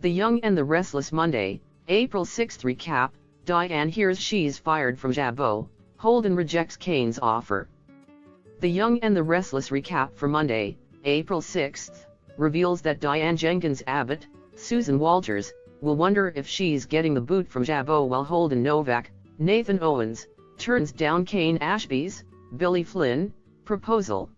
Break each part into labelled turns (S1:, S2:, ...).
S1: The Young and the Restless Monday, April 6 recap. Diane hears she's fired from Jabot. Holden rejects Kane's offer. The Young and the Restless recap for Monday, April 6, reveals that Diane Jenkins Abbott, Susan Walters, will wonder if she's getting the boot from Jabot, while Holden Novak, Nathan Owens, turns down Kane Ashby's, Billy Flynn, proposal.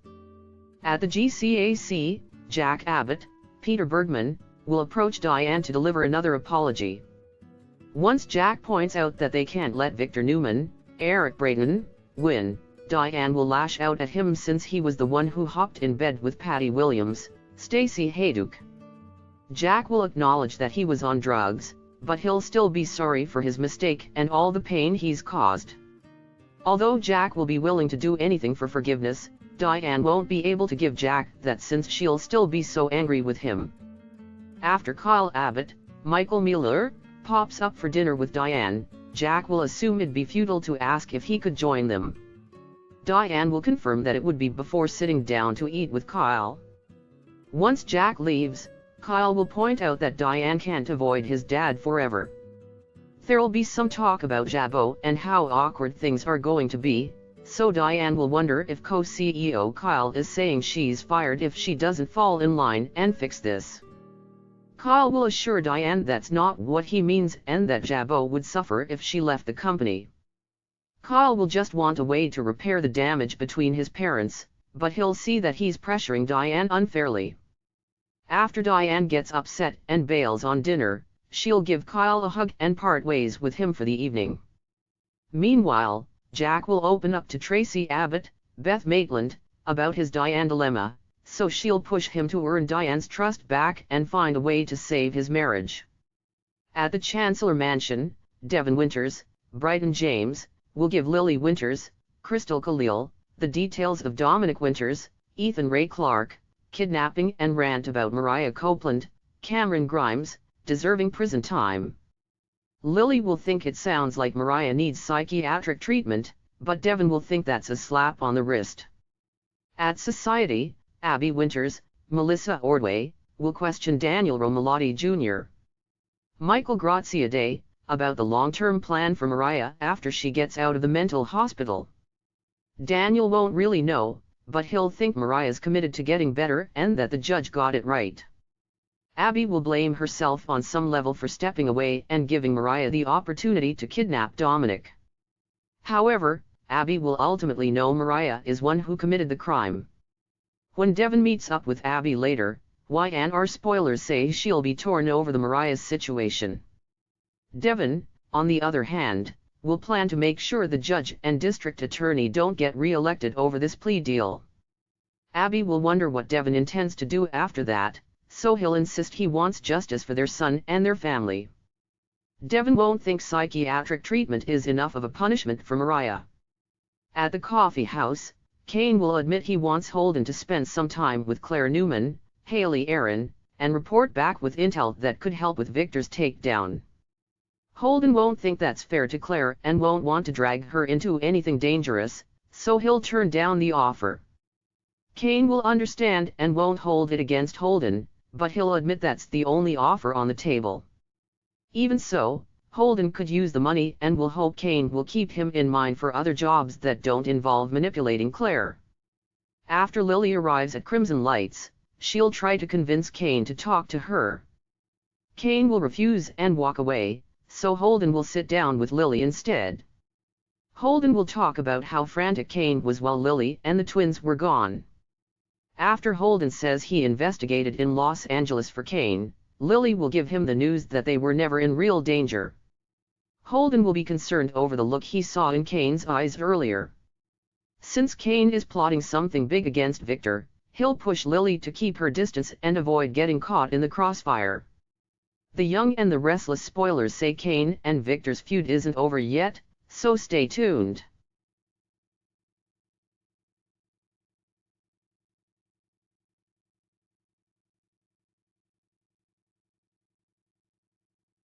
S1: At the GCAC, Jack Abbott, Peter Bergman, will approach Diane to deliver another apology. Once Jack points out that they can't let Victor Newman, Eric Brayton, win, Diane will lash out at him since he was the one who hopped in bed with Patty Williams, Stacey Hayduk. Jack will acknowledge that he was on drugs, but he'll still be sorry for his mistake and all the pain he's caused. Although Jack will be willing to do anything for forgiveness, Diane won't be able to give Jack that since she'll still be so angry with him. After Kyle Abbott, Michael Mueller, pops up for dinner with Diane, Jack will assume it'd be futile to ask if he could join them. Diane will confirm that it would be before sitting down to eat with Kyle. Once Jack leaves, Kyle will point out that Diane can't avoid his dad forever. There'll be some talk about Jabot and how awkward things are going to be, so Diane will wonder if co-CEO Kyle is saying she's fired if she doesn't fall in line and fix this. Kyle will assure Diane that's not what he means and that Jabot would suffer if she left the company. Kyle will just want a way to repair the damage between his parents, but he'll see that he's pressuring Diane unfairly. After Diane gets upset and bails on dinner, she'll give Kyle a hug and part ways with him for the evening. Meanwhile, Jack will open up to Tracy Abbott, Beth Maitland, about his Diane dilemma, so she'll push him to earn Diane's trust back and find a way to save his marriage. At the Chancellor Mansion, Devin Winters, Bryton James, will give Lily Winters, Crystal Khalil, the details of Dominic Winters, Ethan Ray Clark, kidnapping and rant about Mariah Copeland, Cameron Grimes, deserving prison time. Lily will think it sounds like Mariah needs psychiatric treatment, but Devin will think that's a slap on the wrist. At Society, Abby Winters, Melissa Ordway, will question Daniel Romalotti Jr. Michael Graziadei, about the long-term plan for Mariah after she gets out of the mental hospital. Daniel won't really know, but he'll think Mariah's committed to getting better and that the judge got it right. Abby will blame herself on some level for stepping away and giving Mariah the opportunity to kidnap Dominic. However, Abby will ultimately know Mariah is one who committed the crime. When Devin meets up with Abby later, Y&R spoilers say she'll be torn over the Mariah's situation. Devin, on the other hand, will plan to make sure the judge and district attorney don't get re-elected over this plea deal. Abby will wonder what Devin intends to do after that, so he'll insist he wants justice for their son and their family. Devin won't think psychiatric treatment is enough of a punishment for Mariah. At the coffee house, Kane will admit he wants Holden to spend some time with Claire Newman, Haley Aaron, and report back with intel that could help with Victor's takedown. Holden won't think that's fair to Claire and won't want to drag her into anything dangerous, so he'll turn down the offer. Kane will understand and won't hold it against Holden, but he'll admit that's the only offer on the table. Even so, Holden could use the money and will hope Kane will keep him in mind for other jobs that don't involve manipulating Claire. After Lily arrives at Crimson Lights, she'll try to convince Kane to talk to her. Kane will refuse and walk away, so Holden will sit down with Lily instead. Holden will talk about how frantic Kane was while Lily and the twins were gone. After Holden says he investigated in Los Angeles for Kane, Lily will give him the news that they were never in real danger. Holden will be concerned over the look he saw in Kane's eyes earlier. Since Kane is plotting something big against Victor, he'll push Lily to keep her distance and avoid getting caught in the crossfire. The Young and the Restless spoilers say Kane and Victor's feud isn't over yet, so stay tuned.